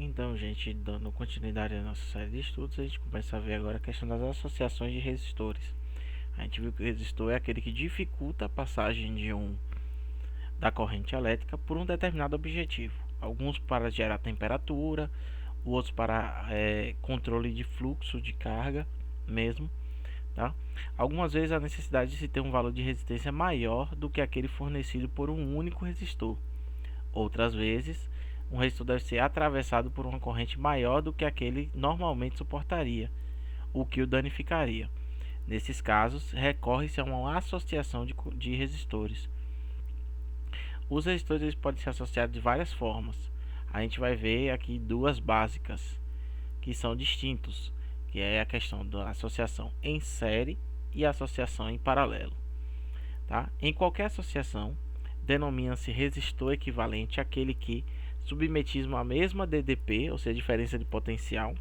Então, gente, dando continuidade à nossa série de estudos, a gente começa a ver agora a questão das associações de resistores. A gente viu que o resistor é aquele que dificulta a passagem da corrente elétrica por um determinado objetivo. Alguns para gerar temperatura, outros para controle de fluxo de carga mesmo. Tá? Algumas vezes a necessidade de se ter um valor de resistência maior do que aquele fornecido por um único resistor. Outras vezes, um resistor deve ser atravessado por uma corrente maior do que aquele normalmente suportaria, o que o danificaria. Nesses casos, recorre-se a uma associação de resistores. Os resistores podem ser associados de várias formas. A gente vai ver aqui duas básicas, que são distintos, que é a questão da associação em série e a associação em paralelo. Tá? Em qualquer associação, denomina-se resistor equivalente àquele que, submetismo à mesma DDP, ou seja, diferença de potencial,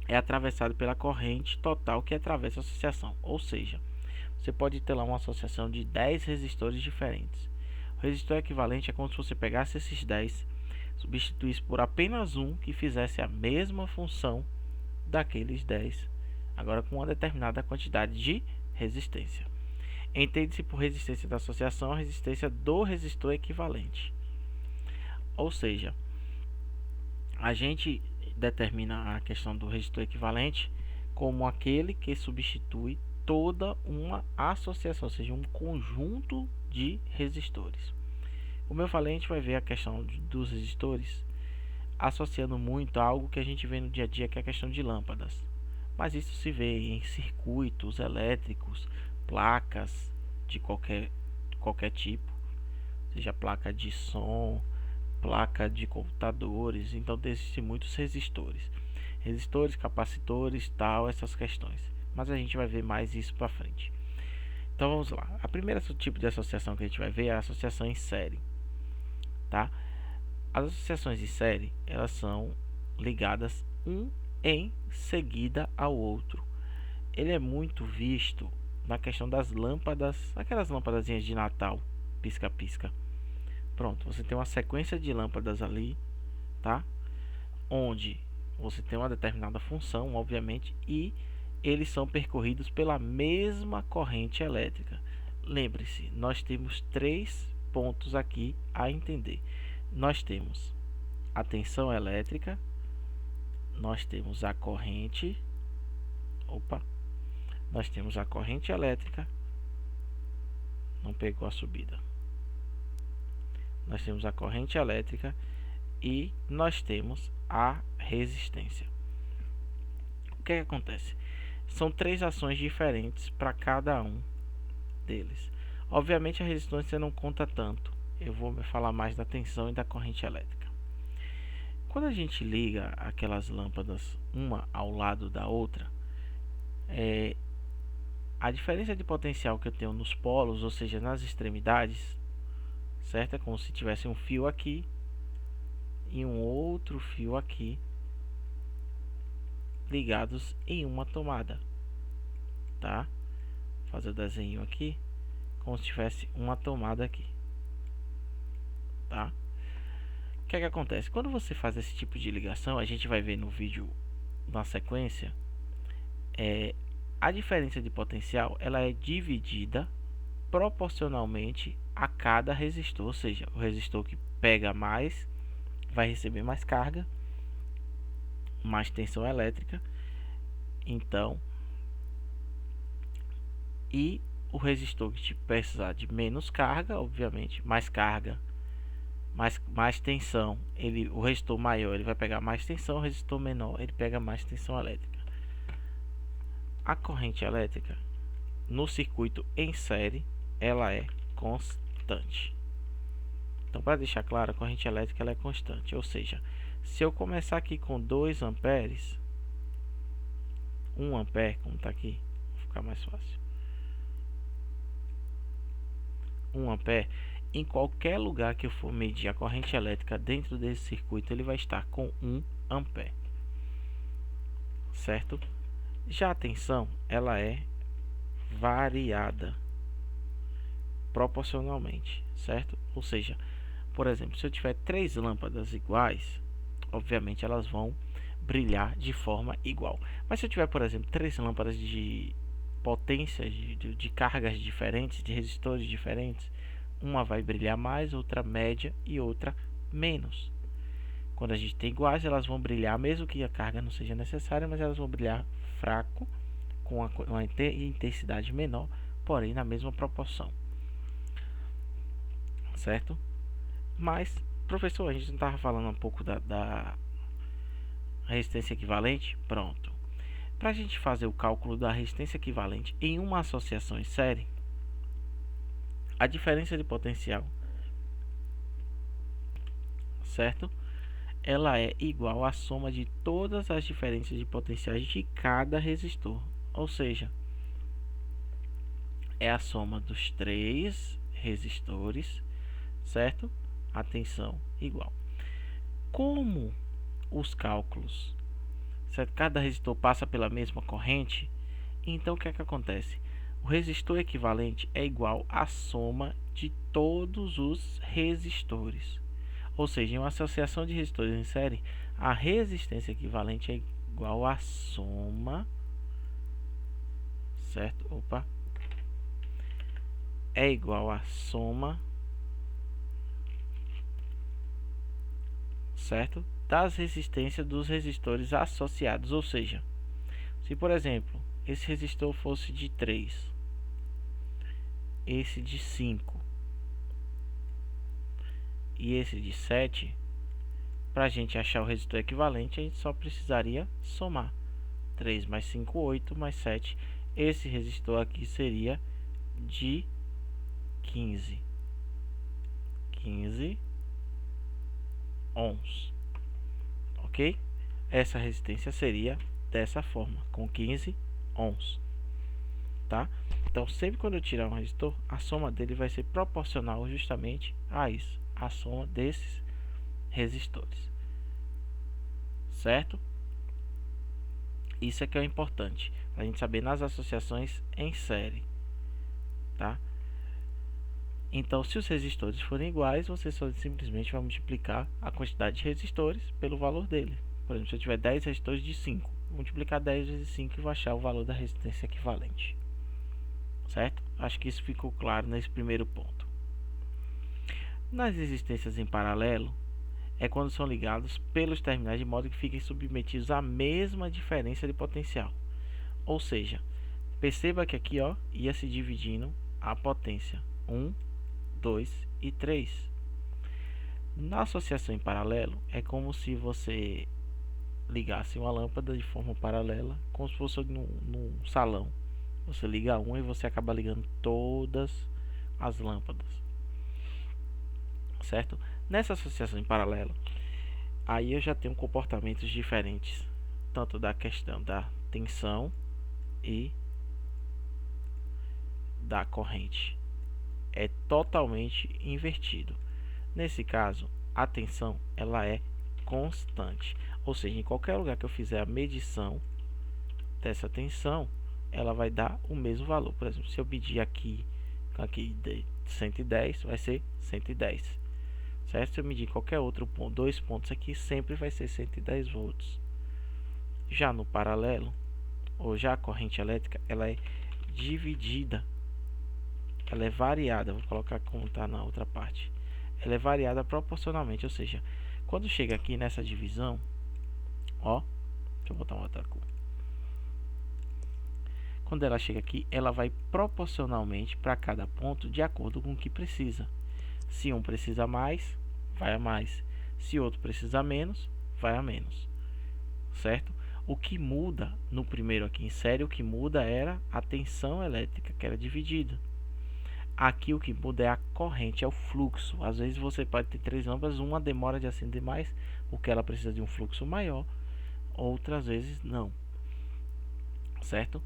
é atravessado pela corrente total que atravessa a associação. Ou seja, você pode ter lá uma associação de 10 resistores diferentes. O resistor equivalente é como se você pegasse esses 10, substituísse por apenas um que fizesse a mesma função daqueles 10, agora com uma determinada quantidade de resistência. Entende-se por resistência da associação a resistência do resistor equivalente. Ou seja, a gente determina a questão do resistor equivalente como aquele que substitui toda uma associação, ou seja, um conjunto de resistores. Como eu falei, a gente vai ver a questão dos resistores associando muito a algo que a gente vê no dia a dia, que é a questão de lâmpadas. Mas isso se vê em circuitos elétricos, placas de qualquer tipo, seja placa de som, placa de computadores. Então existem muitos resistores, capacitores, tal, essas questões. Mas a gente vai ver mais isso para frente. Então vamos lá. A primeira tipo de associação que a gente vai ver é a associação em série, tá? As associações em série, elas são ligadas um em seguida ao outro. Ele é muito visto na questão das lâmpadas, aquelas lâmpadazinhas de Natal, pisca-pisca. Pronto, você tem uma sequência de lâmpadas ali, tá? Onde você tem uma determinada função, obviamente, e eles são percorridos pela mesma corrente elétrica. Lembre-se, nós temos 3 pontos aqui a entender. Nós temos a tensão elétrica, nós temos a corrente, nós temos a corrente elétrica, não pegou a subida. Nós temos a corrente elétrica e nós temos a resistência. O que acontece? São 3 ações diferentes para cada um deles. Obviamente a resistência não conta tanto. Eu vou falar mais da tensão e da corrente elétrica. Quando a gente liga aquelas lâmpadas uma ao lado da outra, a diferença de potencial que eu tenho nos polos, ou seja, nas extremidades, certo? É como se tivesse um fio aqui e um outro fio aqui ligados em uma tomada, tá? Vou fazer o desenho aqui como se tivesse uma tomada aqui, tá? O que acontece? Quando você faz esse tipo de ligação, a gente vai ver no vídeo na sequência, a diferença de potencial ela é dividida proporcionalmente a cada resistor, ou seja, o resistor que pega mais vai receber mais carga, mais tensão elétrica, então, e o resistor que precisar de menos carga, obviamente, mais carga, mais tensão, o resistor maior ele vai pegar mais tensão, o resistor menor ele pega mais tensão elétrica. A corrente elétrica no circuito em série ela é constante. Então, para deixar claro, a corrente elétrica ela é constante, ou seja, se eu começar aqui com 2 amperes, 1 ampere, como está aqui, vai ficar mais fácil. 1 ampere, em qualquer lugar que eu for medir a corrente elétrica dentro desse circuito, ele vai estar com 1 ampere, certo? Já a tensão, ela é variada proporcionalmente, certo? Ou seja, por exemplo, se eu tiver 3 lâmpadas iguais, obviamente elas vão brilhar de forma igual. Mas se eu tiver, por exemplo, 3 lâmpadas de potências, de cargas diferentes, de resistores diferentes, uma vai brilhar mais, outra média e outra menos. Quando a gente tem iguais, elas vão brilhar, mesmo que a carga não seja necessária, mas elas vão brilhar fraco, com uma intensidade menor, porém na mesma proporção. Certo? Mas, professor, a gente não estava falando um pouco da resistência equivalente? Pronto. Para a gente fazer o cálculo da resistência equivalente em uma associação em série, a diferença de potencial, certo? Ela é igual à soma de todas as diferenças de potenciais de cada resistor. Ou seja, é a soma dos 3 resistores, certo? Atenção, igual. Como os cálculos, certo? Cada resistor passa pela mesma corrente, então o que é que acontece? O resistor equivalente é igual à soma de todos os resistores. Ou seja, em uma associação de resistores em série, a resistência equivalente é igual à soma, certo? Opa. É igual à soma, certo? Das resistências dos resistores associados. Ou seja, se por exemplo, esse resistor fosse de 3, esse de 5 e esse de 7, para a gente achar o resistor equivalente, a gente só precisaria somar 3 mais 5, 8, mais 7. Esse resistor aqui seria de 15 ohms, ok? Essa resistência seria dessa forma, com 15 ohms, tá? Então, sempre quando eu tirar um resistor, a soma dele vai ser proporcional justamente a isso, a soma desses resistores, certo? Isso é que é importante a gente saber nas associações em série, tá? Então, se os resistores forem iguais, você só simplesmente vai multiplicar a quantidade de resistores pelo valor dele. Por exemplo, se eu tiver 10 resistores de 5, vou multiplicar 10 vezes 5 e vou achar o valor da resistência equivalente, certo? Acho que isso ficou claro nesse primeiro ponto. Nas resistências em paralelo, é quando são ligados pelos terminais de modo que fiquem submetidos à mesma diferença de potencial. Ou seja, perceba que aqui ia se dividindo a potência 1, 2 e 3. Na associação em paralelo, é como se você ligasse uma lâmpada de forma paralela, como se fosse num salão. Você liga uma e você acaba ligando todas as lâmpadas, certo? Nessa associação em paralelo, aí eu já tenho comportamentos diferentes, tanto da questão da tensão e da corrente. É totalmente invertido. Nesse caso, a tensão ela é constante, ou seja, em qualquer lugar que eu fizer a medição dessa tensão, ela vai dar o mesmo valor. Por exemplo, se eu medir aqui de 110, vai ser 110. Certo? Se eu medir qualquer outro ponto, 2 pontos aqui, sempre vai ser 110 volts. Já no paralelo, ou já a corrente elétrica, ela é dividida, ela é variada. Vou colocar como está na outra parte. Ela é variada proporcionalmente, ou seja, quando chega aqui nessa divisão, deixa eu botar uma outra cor. Quando ela chega aqui, ela vai proporcionalmente para cada ponto de acordo com o que precisa. Se um precisa mais, vai a mais. Se outro precisa menos, vai a menos. Certo? O que muda no primeiro aqui em série, o que muda era a tensão elétrica, que era dividida. Aqui o que muda é a corrente, é o fluxo. Às vezes você pode ter 3 lâmpadas, uma demora de acender mais, porque ela precisa de um fluxo maior, outras vezes não. Certo?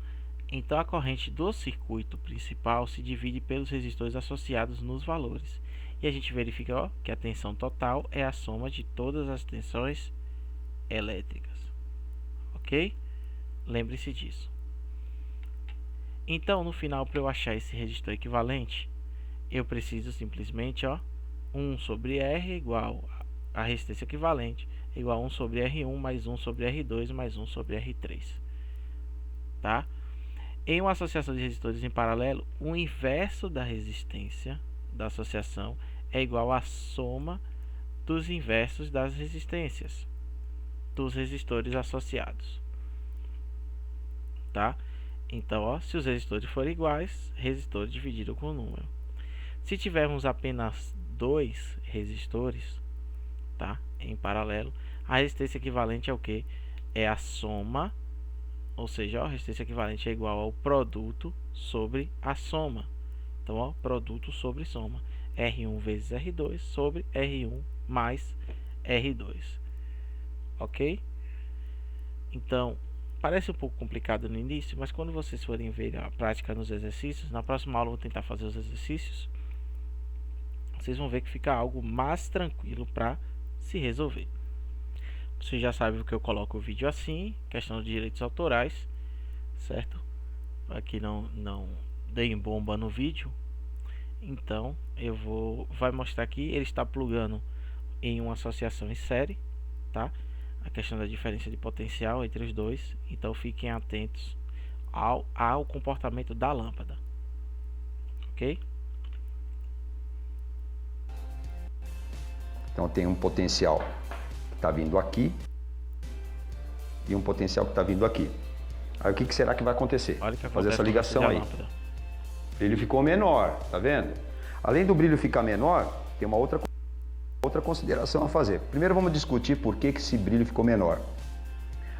Então a corrente do circuito principal se divide pelos resistores associados nos valores. E a gente verifica que a tensão total é a soma de todas as tensões elétricas. Ok? Lembre-se disso. Então, no final, para eu achar esse resistor equivalente, eu preciso simplesmente 1 sobre R igual a resistência equivalente. igual a 1 sobre R1 mais 1 sobre R2 mais 1 sobre R3. Tá? Em uma associação de resistores em paralelo, o inverso da resistência da associação é igual à soma dos inversos das resistências dos resistores associados. Tá? Então, ó, se os resistores forem iguais, resistor dividido com o número. Se tivermos apenas dois resistores, tá, em paralelo, a resistência equivalente é o que? É a soma, ou seja, ó, a resistência equivalente é igual ao produto sobre a soma. Então, ó, produto sobre soma. R1 vezes R2 sobre R1 mais R2. Ok? Então, parece um pouco complicado no início, mas quando vocês forem ver a prática nos exercícios, na próxima aula eu vou tentar fazer os exercícios, vocês vão ver que fica algo mais tranquilo para se resolver. Você já sabe que eu coloco o vídeo assim, questão de direitos autorais, certo? Aqui não deem bomba no vídeo. Então vai mostrar aqui, ele está plugando em uma associação em série, tá? A questão da diferença de potencial entre os dois. Então fiquem atentos ao comportamento da lâmpada, ok? Então tem um potencial que está vindo aqui e um potencial que está vindo aqui. Aí o que será que vai acontecer? Olha que fazer essa ligação aí. O brilho ficou menor, tá vendo? Além do brilho ficar menor, tem uma outra consideração a fazer. Primeiro vamos discutir por que esse brilho ficou menor.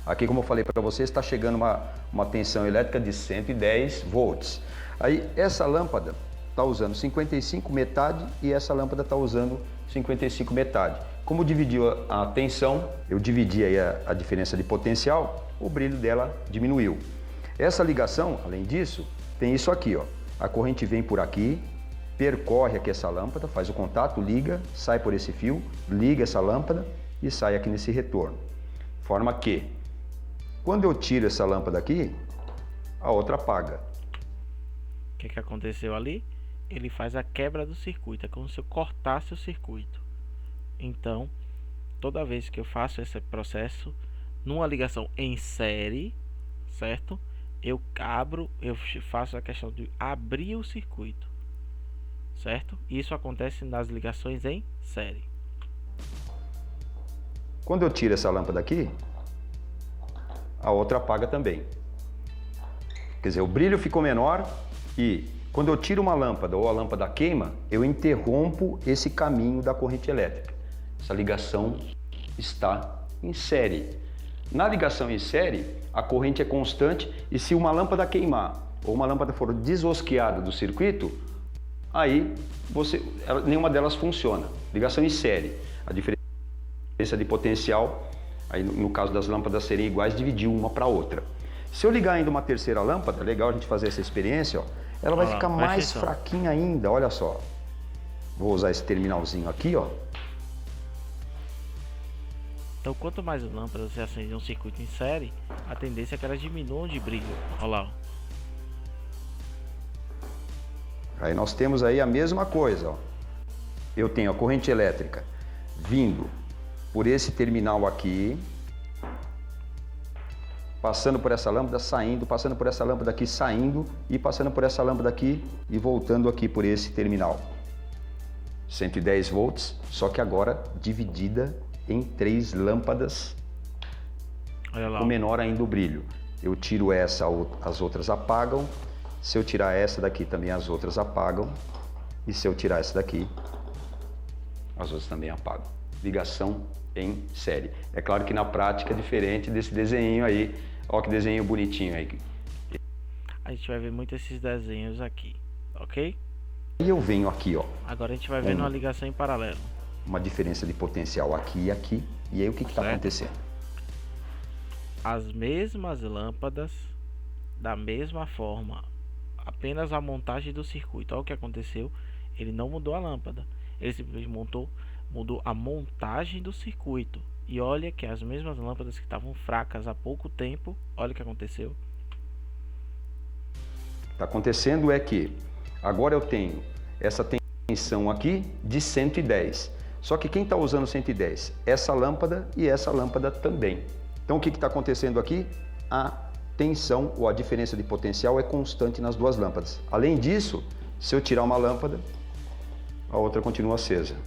Aqui, como eu falei para vocês, está chegando uma tensão elétrica de 110 volts. Aí essa lâmpada está usando 55 metade e essa lâmpada está usando 55 metade. Como dividiu a tensão, eu dividi aí a diferença de potencial, o brilho dela diminuiu. Essa ligação, além disso, tem isso aqui, ó. A corrente vem por aqui, percorre aqui essa lâmpada, faz o contato, liga, sai por esse fio, liga essa lâmpada e sai aqui nesse retorno. Forma que, quando eu tiro essa lâmpada aqui, a outra apaga. O que aconteceu ali? Ele faz a quebra do circuito, é como se eu cortasse o circuito. Então, toda vez que eu faço esse processo, numa ligação em série, certo? Eu faço a questão de abrir o circuito, certo? Isso acontece nas ligações em série. Quando eu tiro essa lâmpada aqui, a outra apaga também. Quer dizer, o brilho ficou menor e quando eu tiro uma lâmpada ou a lâmpada queima, eu interrompo esse caminho da corrente elétrica. Essa ligação está em série. Na ligação em série, a corrente é constante e se uma lâmpada queimar ou uma lâmpada for desosqueada do circuito, aí nenhuma delas funciona. Ligação em série. A diferença de potencial, aí no caso das lâmpadas serem iguais, dividiu uma para outra. Se eu ligar ainda uma terceira lâmpada, é legal a gente fazer essa experiência, ó, ela vai ficar mais fraquinha ainda, olha só. Vou usar esse terminalzinho aqui, ó. Então, quanto mais lâmpadas você acende um circuito em série, a tendência é que elas diminuam de brilho. Olha lá. Aí nós temos aí a mesma coisa, ó. Eu tenho a corrente elétrica vindo por esse terminal aqui, passando por essa lâmpada, saindo, passando por essa lâmpada aqui, saindo e passando por essa lâmpada aqui e voltando aqui por esse terminal. 110 volts, só que agora dividida em 3 lâmpadas, com menor ainda o brilho. Eu tiro essa, as outras apagam. Se eu tirar essa daqui, também as outras apagam. E se eu tirar essa daqui, as outras também apagam. Ligação em série. É claro que na prática é diferente desse desenho aí. Olha que desenho bonitinho aí. A gente vai ver muito esses desenhos aqui, ok? E eu venho aqui, ó. Agora a gente vai ver uma ligação em paralelo. Uma diferença de potencial aqui e aqui. E aí o que está acontecendo? As mesmas lâmpadas, da mesma forma, apenas a montagem do circuito. Olha o que aconteceu. Ele não mudou a lâmpada. Ele simplesmente mudou a montagem do circuito. E olha que as mesmas lâmpadas que estavam fracas há pouco tempo, olha o que aconteceu. O que está acontecendo é que agora eu tenho essa tensão aqui de 110. Só que quem está usando 110? Essa lâmpada e essa lâmpada também. Então o que está acontecendo aqui? A tensão ou a diferença de potencial é constante nas duas lâmpadas. Além disso, se eu tirar uma lâmpada, a outra continua acesa.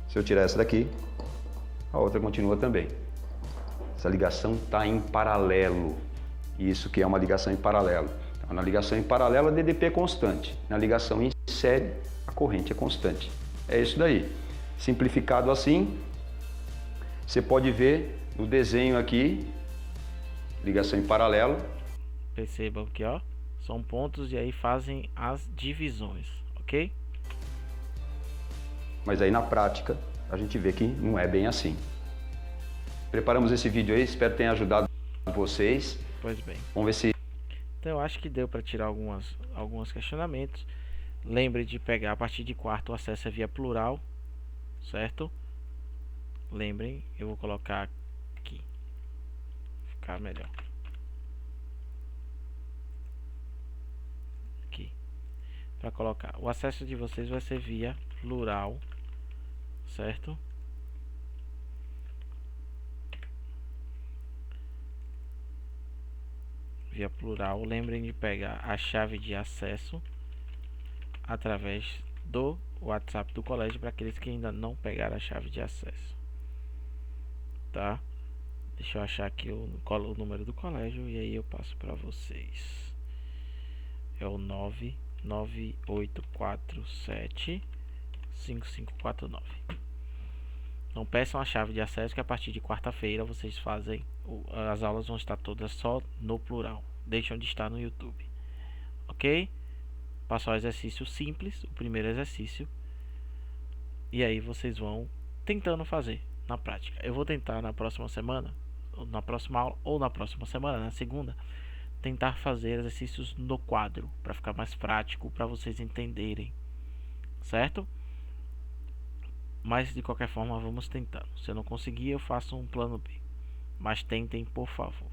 Se eu tirar essa daqui, a outra continua também. Essa ligação está em paralelo. Isso que é uma ligação em paralelo. Então, na ligação em paralelo, a DDP é constante. Na ligação em série, a corrente é constante. É isso daí. Simplificado assim, você pode ver no desenho aqui, ligação em paralelo. Percebam que, ó, são pontos e aí fazem as divisões, ok? Mas aí na prática, a gente vê que não é bem assim. Preparamos esse vídeo aí, espero que tenha ajudado vocês. Pois bem. Vamos ver se... Então eu acho que deu para tirar alguns questionamentos. Lembre de pegar a partir de quarto o acesso é via plural, certo? Lembrem, eu vou colocar aqui, ficar melhor. Aqui, para colocar. O acesso de vocês vai ser via plural, certo? Via plural. Lembrem de pegar a chave de acesso através do WhatsApp do colégio para aqueles que ainda não pegaram a chave de acesso, tá? Deixa eu achar aqui o número do colégio e aí eu passo para vocês. É o 998475549. Não peçam a chave de acesso, que a partir de quarta-feira vocês fazem, as aulas vão estar todas só no plural. Deixam de estar no YouTube, ok? Passar o exercício simples, o primeiro exercício, e aí vocês vão tentando fazer na prática. Eu vou tentar na próxima semana, ou na próxima aula, ou na próxima semana, na segunda, tentar fazer exercícios no quadro, para ficar mais prático, para vocês entenderem, certo? Mas de qualquer forma vamos tentando. Se eu não conseguir, eu faço um plano B. Mas tentem, por favor.